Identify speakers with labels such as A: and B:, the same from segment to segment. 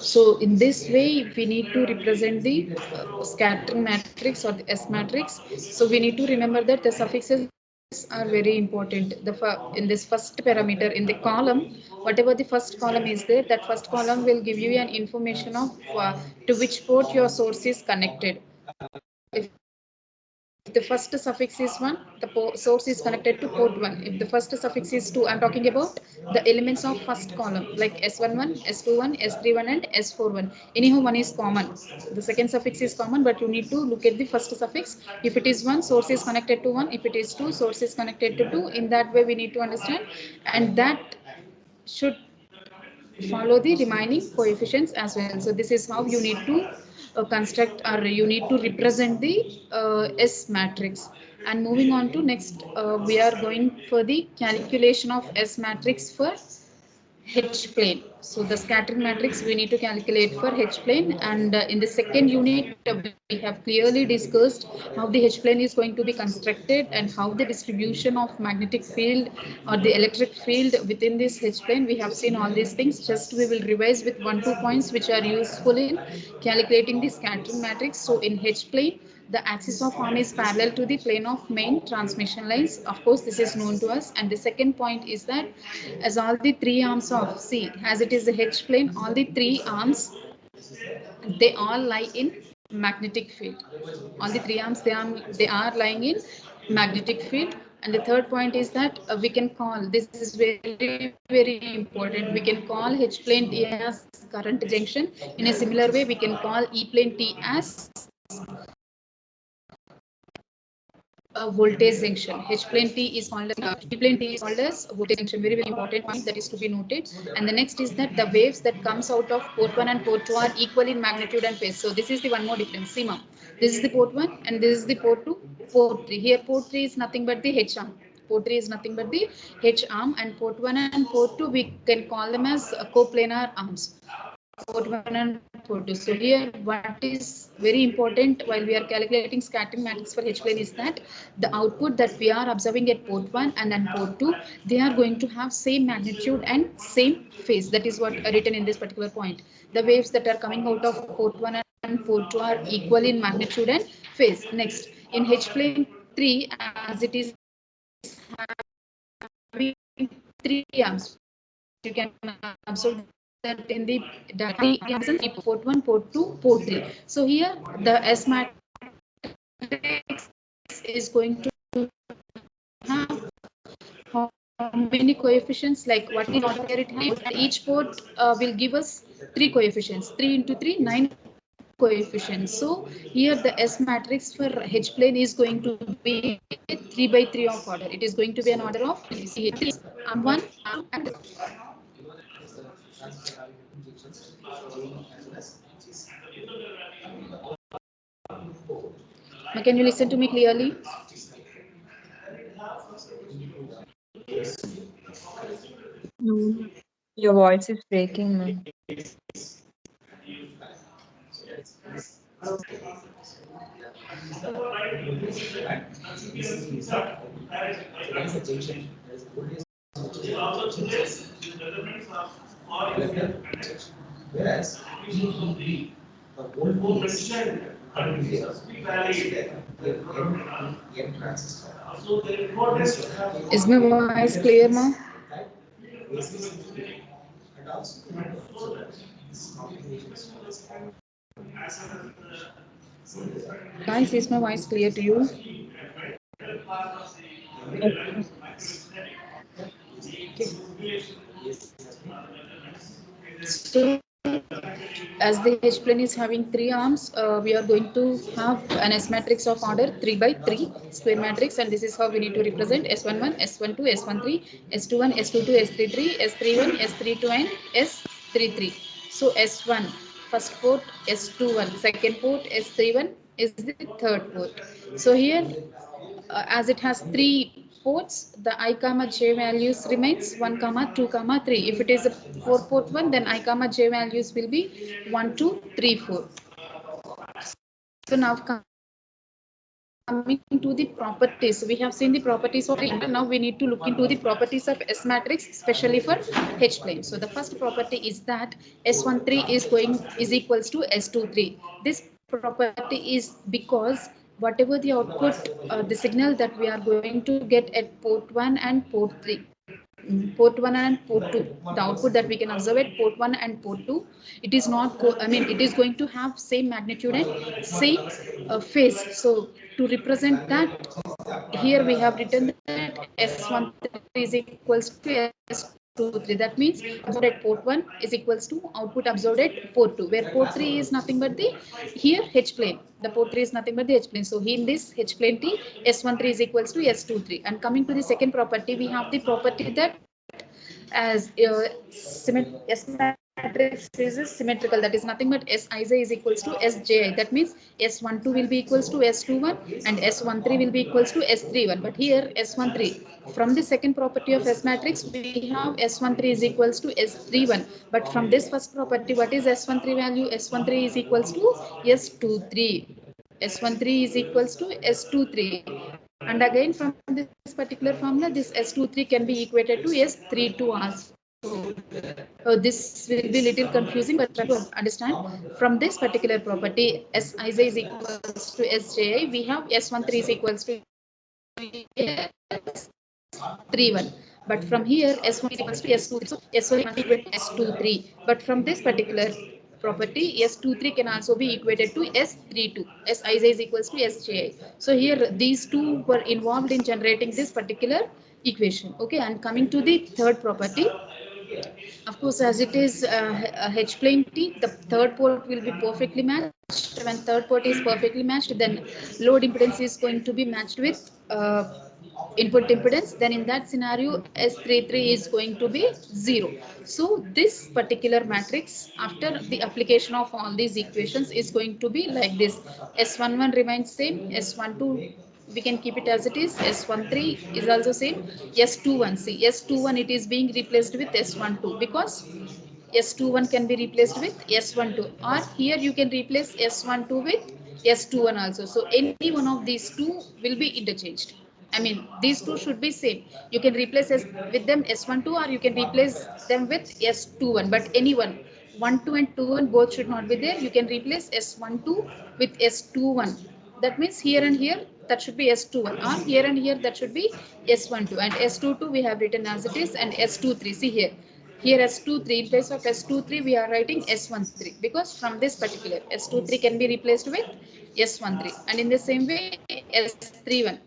A: So in this way, we need to represent the scattering matrix or the S matrix. So we need to remember that the suffixes are very important. In this first parameter in the column, whatever the first column is there, that first column will give you an information of to which port your source is connected. If the first suffix is 1, the source is connected to port 1. If the first suffix is 2, I'm talking about the elements of first column like S11, S21, S31 and S41. Anyhow, one is common. The second suffix is common, but you need to look at the first suffix. If it is 1, source is connected to 1. If it is 2, source is connected to 2. In that way, we need to understand, and that should follow the remaining coefficients as well. So this is how you need to construct, or you need to represent the S matrix. And moving on to next, we are going for the calculation of S matrix for H plane. So the scattering matrix we need to calculate for H plane, and in the second unit we have clearly discussed how the H plane is going to be constructed and how the distribution of magnetic field or the electric field within this H plane. We have seen all these things. Just we will revise with 1-2 points which are useful in calculating the scattering matrix. So in H plane, the axis of arm is parallel to the plane of main transmission lines. Of course, this is known to us. And the second point is that as all the three arms of C, as it is the H plane, all the three arms, they all lie in magnetic field. All the three arms, they are lying in magnetic field. And the third point is that we can call, this is very important, we can call H plane T as current junction. In a similar way, we can call E plane T as voltage junction. H plane T is called as E plane T is called as voltage junction. Very important point that is to be noted. And the next is that the waves that comes out of port 1 and port 2 are equal in magnitude and phase. So this is the one more difference. See, ma'am, this is the port 1 and this is the port 2, port 3. Here port 3 is nothing but the H arm. Port 3 is nothing but the H arm, and port 1 and port 2 we can call them as coplanar arms. Port 1 and port 2. So here what is very important while we are calculating scattering matrix for H plane is that the output that we are observing at port 1 and then port 2, they are going to have same magnitude and same phase. That is what written in this particular point. The waves that are coming out of port 1 and port 2 are equal in magnitude and phase. Next, in H plane 3, as it is having three arms, you can observe that in the port 1, port 2, port 3. So here the S matrix is going to have how many coefficients, like what is order here it has, and each port will give us 3 coefficients. 3 into 3, 9 coefficients. So here the S matrix for H plane is going to be 3 by 3 of order. It is going to be an order of arm 1, arm 2 and now, can you listen to me clearly?
B: No, your voice is breaking, ma'am.
A: Is my voice clear now? Guys, is my voice clear to you?
B: Yes, ma'am.
A: So, as the H plane is having three arms, we are going to have an S matrix of order 3 by 3 square matrix, and this is how we need to represent S11, S12, S13, S21, S22, S33, S31, S32, and S33. So S1 first port, S21 second port, S31 is the third port. So here, as it has three ports, the I comma j values remains 1 comma 2 comma 3. If it is a 4 port one, then I comma j values will be 1 2 3 4. So now coming to the coming to the properties, we have seen the properties of triangle. Now we need to look into the properties of S matrix, especially for H plane. So the first property is that S13 is equals to S23. This property is because whatever the output, the signal that we are going to get at port 1 and port 3, port 1 and port 2, the output that we can observe at port 1 and port 2, it is not it is going to have same magnitude and same phase. So to represent that, here we have written that S13 is equals to S23. That means absorbed at port 1 is equals to output absorbed at port 2, where port 3 is nothing but the here H plane. The port 3 is nothing but the H plane. So in this H plane T, S13 is equals to S23. And coming to the second property, we have the property that as S matrix is symmetrical, that is nothing but Sij is equals to Sji. That means S12 will be equals to S21 and S13 will be equals to S31. But here S13, from the second property of S matrix, we have S13 is equals to S31. But from this first property, what is S13 value? S13 is equals to S23. S13 is equals to S23. And again, from this particular formula, this S23 can be equated to S32 also. This will be little confusing, but try to understand. From this particular property, Sij is equals to Sji, we have S13 is equals to S31. But from here, S13 is equals to S23. So S1 is equal to S23. But from this particular property, S23 can also be equated to S32. Sij is equals to Sji. So here these two were involved in generating this particular equation. Okay, and coming to the third property, of course, as it is a H plane T, the third port will be perfectly matched. When third port is perfectly matched, then load impedance is going to be matched with input impedance. Then in that scenario, S33 is going to be 0. So this particular matrix, after the application of all these equations, is going to be like this. S11 remains same, S12 we can keep it as it is. S13 is also same. S21, see, S21 it is being replaced with S12 because S21 can be replaced with S12, or here you can replace S12 with S21 also. So any one of these two will be interchanged. I mean, these two should be same. You can replace with them S12, or you can replace them with S21, but any one. 1, 2 and 2, 1 both should not be there. You can replace S12 with S21. That means here and here that should be S21, or here and here that should be S12, and S22 we have written as it is, and S23. See here. Here S23, in place of S23 we are writing S13 because from this particular S23 can be replaced with S13, and in the same way S31.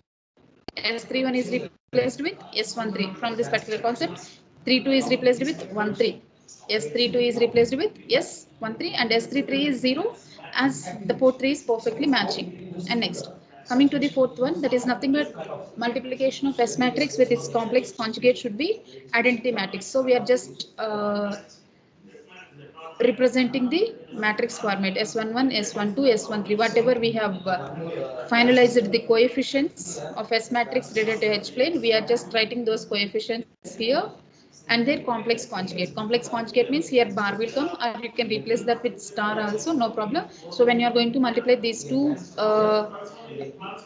A: S31 is replaced with S13 from this particular concept. 32 is replaced with 13. S32 is replaced with S13, and S33 is 0 as the port 3 is perfectly matching. And next, coming to the fourth one, that is nothing but multiplication of S matrix with its complex conjugate should be identity matrix. So we are just representing the matrix format S11, S12, S13, whatever we have finalized the coefficients of S matrix related to H plane, we are just writing those coefficients here and their complex conjugate. Complex conjugate means here bar will come, or you can replace that with star also, no problem. So when you are going to multiply these two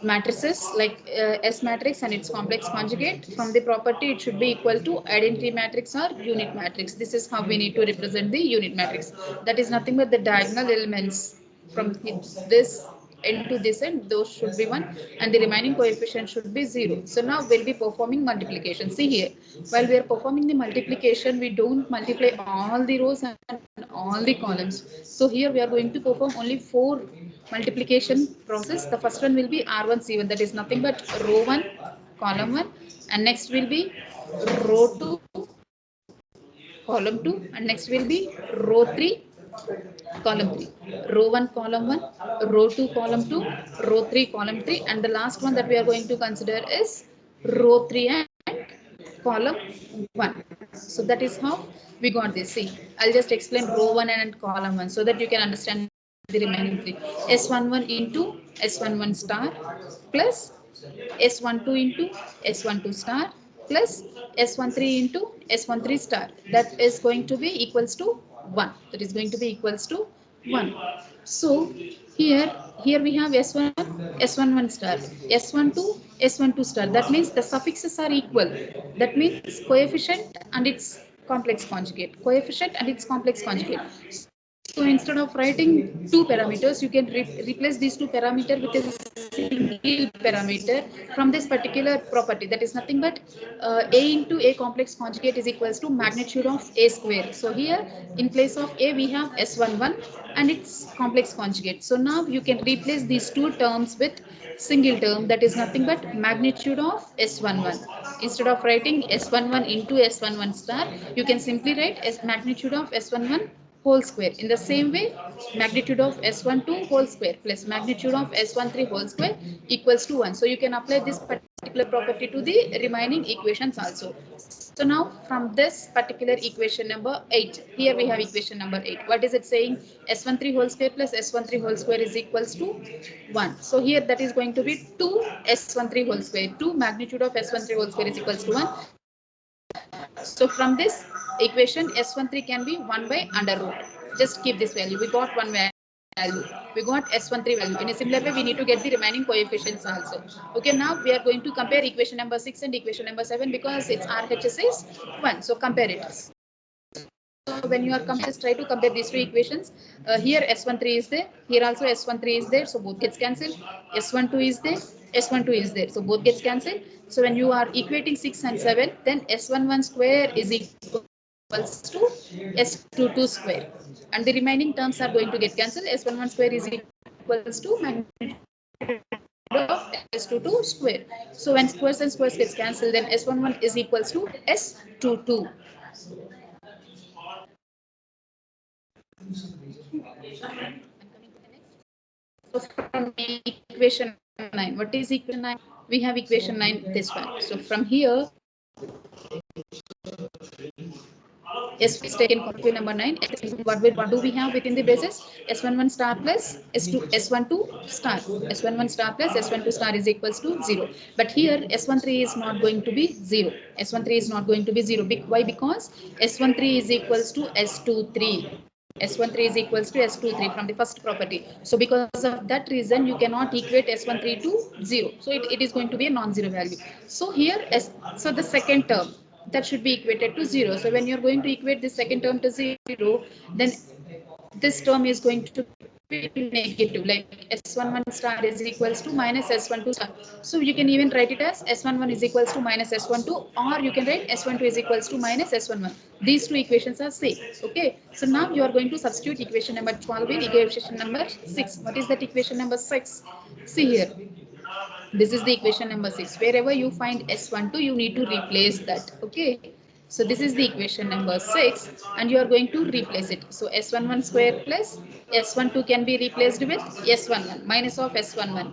A: matrices like S matrix and its complex conjugate, from the property it should be equal to identity matrix or unit matrix. This is how we need to represent the unit matrix. That is nothing but the diagonal elements from this end to this end, those should be 1, and the remaining coefficient should be 0. So now we'll be performing multiplication. See here, while we are performing the multiplication, we don't multiply all the rows and all the columns. So here we are going to perform only 4 multiplication process. The first one will be R1 C1, that is nothing but row 1 column 1, and next will be row 2 column 2, and next will be row 3 column 3, row 1 column 1, row 2 column 2, row 3 column 3, and the last one that we are going to consider is row 3 and column 1. So that is how we got this. See, I'll just explain row 1 and column 1 so that you can understand the remaining 3. S11 into S11 star plus S12 into S12 star plus S13 into S13 star. That is going to be equals to 1. That is going to be equals to 1. So here we have S1 S11 star, S12, S12 star. That means the suffixes are equal. That means coefficient and its complex conjugate. Coefficient and its complex conjugate. So instead of writing two parameters, you can replace these two parameters with a single parameter from this particular property. That is nothing but A into A complex conjugate is equals to magnitude of A square. So here in place of A we have S11 and its complex conjugate. So now you can replace these two terms with single term, that is nothing but magnitude of S11. Instead of writing S11 into S11 star, you can simply write as magnitude of S11 whole square. In the same way, magnitude of S12 whole square plus magnitude of S13 whole square equals to 1. So you can apply this particular property to the remaining equations also. So now from this particular equation number 8, here we have equation number 8. What is it saying? S13 whole square plus S13 whole square is equals to 1. So here that is going to be 2 S13 whole square. 2 magnitude of S13 whole square is equals to 1. So from this equation, S13 can be 1 by under root. Just keep this value. We got one value. We got S13 value. In a similar way, we need to get the remaining coefficients also. Okay, now we are going to compare equation number 6 and equation number 7 because its RHS is 1. So compare it. So when you are comparing, just try to compare these two equations. Here S13 is there. Here also S13 is there. So both gets cancelled. S12 is there. S12 is there. So both gets cancelled. So when you are equating 6 and 7, then S11 square is equals to S22 square. And the remaining terms are going to get cancelled. S11 square is equals to magnitude of S22 square. So when squares and squares gets cancelled, then S11 is equals to S22. So from equation 9, what is equation 9? We have equation 9, this one. So from here, S is taken equation number 9. What do we have within the basis? S11 star plus S12 star. S11 star plus S12 star is equals to 0. But here S13 is not going to be 0. S13 is not going to be 0. Why? Because S13 is equals to S23. S13 is equals to S23 from the first property. So because of that reason, you cannot equate S13 to 0. So it is going to be a non-zero value. So here, so the second term, that should be equated to 0. So when you're going to equate the second term to 0, then this term is going to be negative, like S11 star is equals to minus S12 star. So you can even write it as S11 is equals to minus S12, or you can write S12 is equals to minus S11. These two equations are same. Okay. So now you are going to substitute equation number 12 in equation number 6. What is that equation number 6? See here. This is the equation number 6. Wherever you find S12, you need to replace that. Okay. So this is the equation number 6 and you are going to replace it. So S11 square plus S12 can be replaced with S11 minus of S11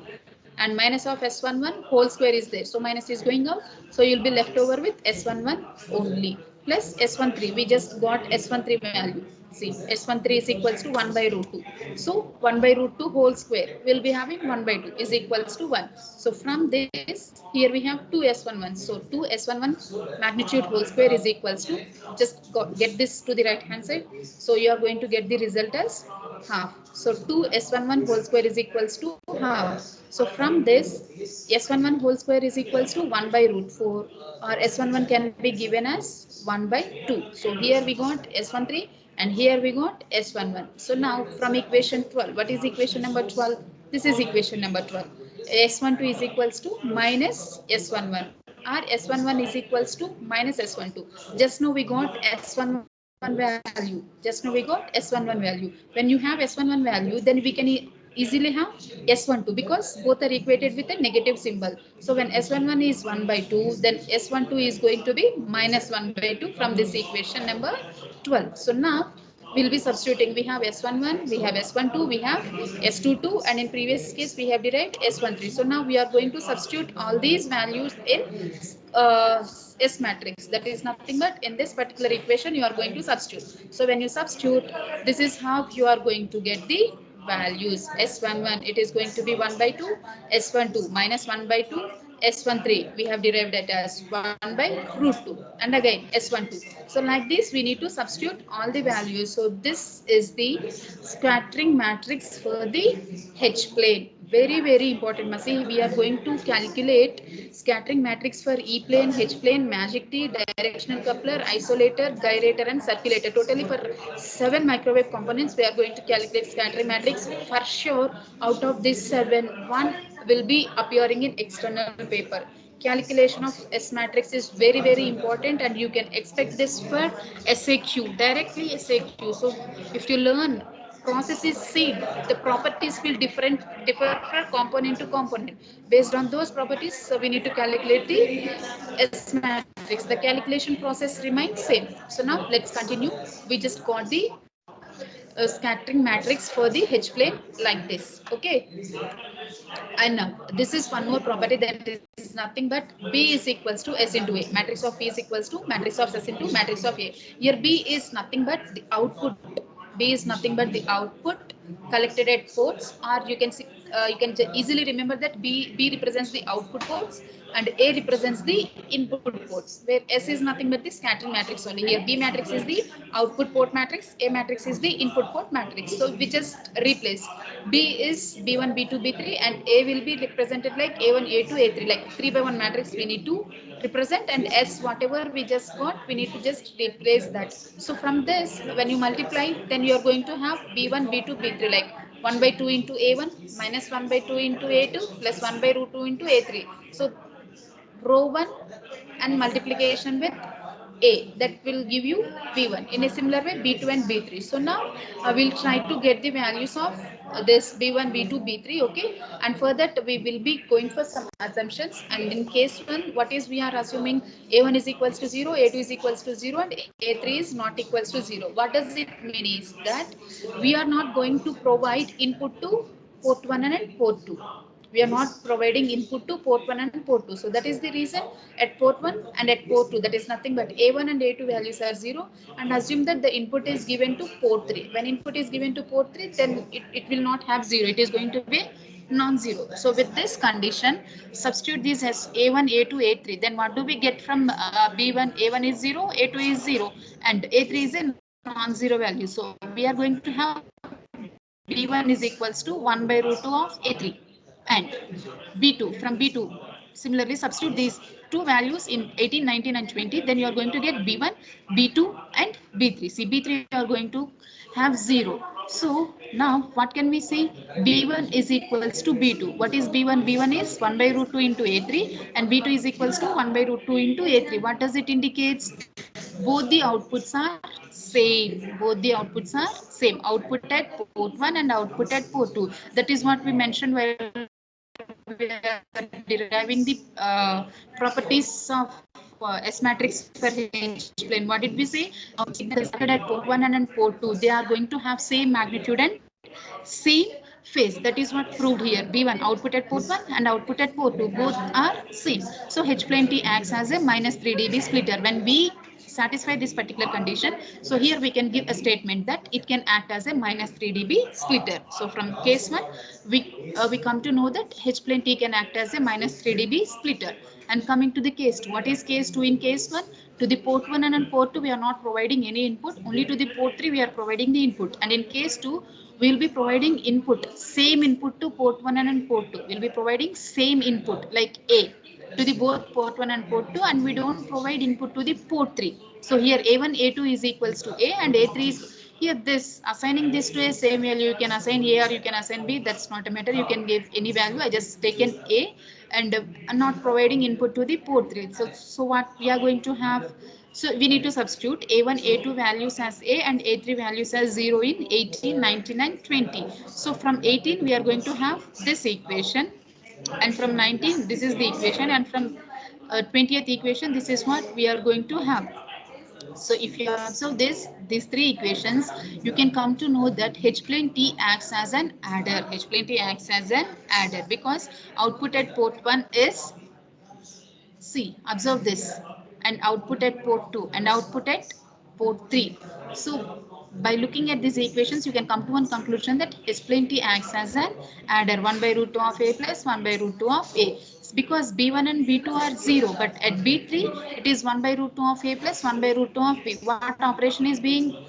A: and minus of S11 whole square is there. So minus is going out. So you'll be left over with S11 only plus S13. We just got S13 value. See, S13 is equals to 1 by root 2. So 1 by root 2 whole square will be having 1 by 2 is equals to 1. So from this, here we have 2 S11. So 2 S11 magnitude whole square is equals to, just get this to the right hand side. So you are going to get the result as half. So 2 S11 whole square is equals to half. So from this, S11 whole square is equals to 1 by root 4 or S11 can be given as 1 by 2. So here we got S13 and here we got S11. So now from equation 12, what is equation number 12? This is equation number 12. S12 is equals to minus S11 or S11 is equals to minus S12. Just now we got S11 value. Just now we got S11 value. When you have S11 value, then we can easily have S12 because both are equated with a negative symbol. So when S11 is 1 by 2, then S12 is going to be minus 1 by 2 from this equation number 12. So now we'll be substituting. We have S11, we have S12, we have S22, and in previous case we have derived S13. So now we are going to substitute all these values in S matrix. That is nothing but in this particular equation you are going to substitute. So when you substitute, this is how you are going to get the values. S11 it is going to be 1 by 2, S12 minus 1 by 2, S13 we have derived it as 1 by root 2 and again S12. So like this we need to substitute all the values. So this is the scattering matrix for the H plane. Very important, Masi. We are going to calculate scattering matrix for E plane, H plane, magic T, directional coupler, isolator, gyrator and circulator. Totally for 7 microwave components we are going to calculate scattering matrix. For sure, out of this 7, one will be appearing in external paper. Calculation of S matrix is very important, and you can expect this for SAQ, directly SAQ. So if you learn process is same, the properties will differ from component to component. Based on those properties, so we need to calculate the S matrix. The calculation process remains same. So now let's continue. We just got the scattering matrix for the H plane like this. Okay, and now this is one more property, that is nothing but B is equals to S into A. Matrix of B is equals to matrix of S into matrix of A. Here B is nothing but the output. B is nothing but the output collected at ports, or you can see, you can easily remember that B represents the output ports and A represents the input ports, where S is nothing but the scattering matrix only. Here B matrix is the output port matrix, A matrix is the input port matrix. So we just replace. B is B1, B2, B3, and A will be represented like A1, A2, A3, like 3 by 1 matrix we need to represent, and S whatever we just got, we need to just replace that. So from this, when you multiply, then you are going to have B1, B2, B3, like 1 by 2 into A1 minus 1 by 2 into A2 plus 1 by root 2 into A3. So row 1 and multiplication with A, that will give you B1. In a similar way, B2 and B3. So now I will try to get the values of this B1, B2, B3. Okay, and for that we will be going for some assumptions. And in case 1, what is we are assuming? A1 is equals to 0, A2 is equals to 0, and A3 is not equals to 0. What does it mean is that we are not going to provide input to port 1 and port 2. We are not providing input to port 1 and port 2. So that is the reason at port 1 and at port 2, that is nothing but A1 and A2 values are 0, and assume that the input is given to port 3. When input is given to port 3, then it will not have 0. It is going to be non-zero. So with this condition, substitute these as A1, A2, A3. Then what do we get from B1? A1 is 0, A2 is 0, and A3 is a non-zero value. So we are going to have B1 is equals to 1 by root 2 of A3, and B2, from B2, similarly substitute these two values in 18, 19 and 20, then you are going to get B1, B2 and B3. See, B3 you are going to have 0. So now what can we say? B1 is equals to B2. What is B1? B1 is 1 by root 2 into A3, and B2 is equals to 1 by root 2 into A3. What does it indicate? Both the outputs are same. Both the outputs are same. Output at port 1 and output at port 2. That is what we mentioned while deriving the properties of S matrix for H plane. What did we say? Signals started at port 1 and port 2, they are going to have same magnitude and same phase. That is what proved here. B1 output at port 1 and output at port 2, both are same. So H plane T acts as a minus 3 dB splitter. When we satisfy this particular condition, so here we can give a statement that it can act as a minus 3 dB splitter. So from case 1, we come to know that H plane T can act as a minus 3 dB splitter. And coming to the case 2, what is case 2? In case 1, to the port 1 and port 2 we are not providing any input, only to the port 3 we are providing the input. And in case 2, we will be providing input, same input to port 1 and port 2. We will be providing same input like A to the both port 1 and port 2, and we don't provide input to the port 3. So here A1, A2 is equals to A, and A3 is here. This assigning this to a same value, you can assign A or you can assign B, that's not a matter. You can give any value. I just taken A, and not providing input to the port 3. So what we are going to have? So we need to substitute A1, A2 values as A and A3 values as 0 in 18, 19 and 20. So from 18 we are going to have this equation, and from 19 this is the equation, and from 20th equation this is what we are going to have. So if you observe these three equations, you can come to know that H plane T acts as an adder. H plane T acts as an adder because output at port 1 is C. Observe this, and output at port 2 and output at port 3. So by looking at these equations, you can come to one conclusion that H plane T acts as an adder, 1 by root 2 of A plus 1 by root 2 of A. Because B1 and B2 are 0, but at B3 it is 1 by root 2 of A plus 1 by root 2 of B. What operation is being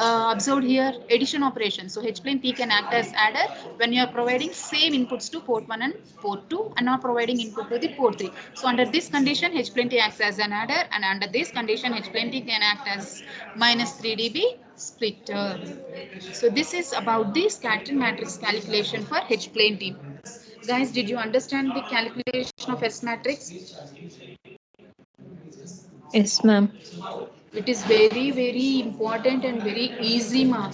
A: observed here addition operation. So H plane P can act as adder when you are providing same inputs to port 1 and port 2 and not providing input to the port 3. So under this condition H plane T acts as an adder, and under this condition H plane T can act as minus 3 dB splitter. So this is about the scattering matrix calculation for H plane T. Guys, did you understand the calculation of S matrix?
B: Yes, ma'am.
A: It is very, very important and very easy, ma.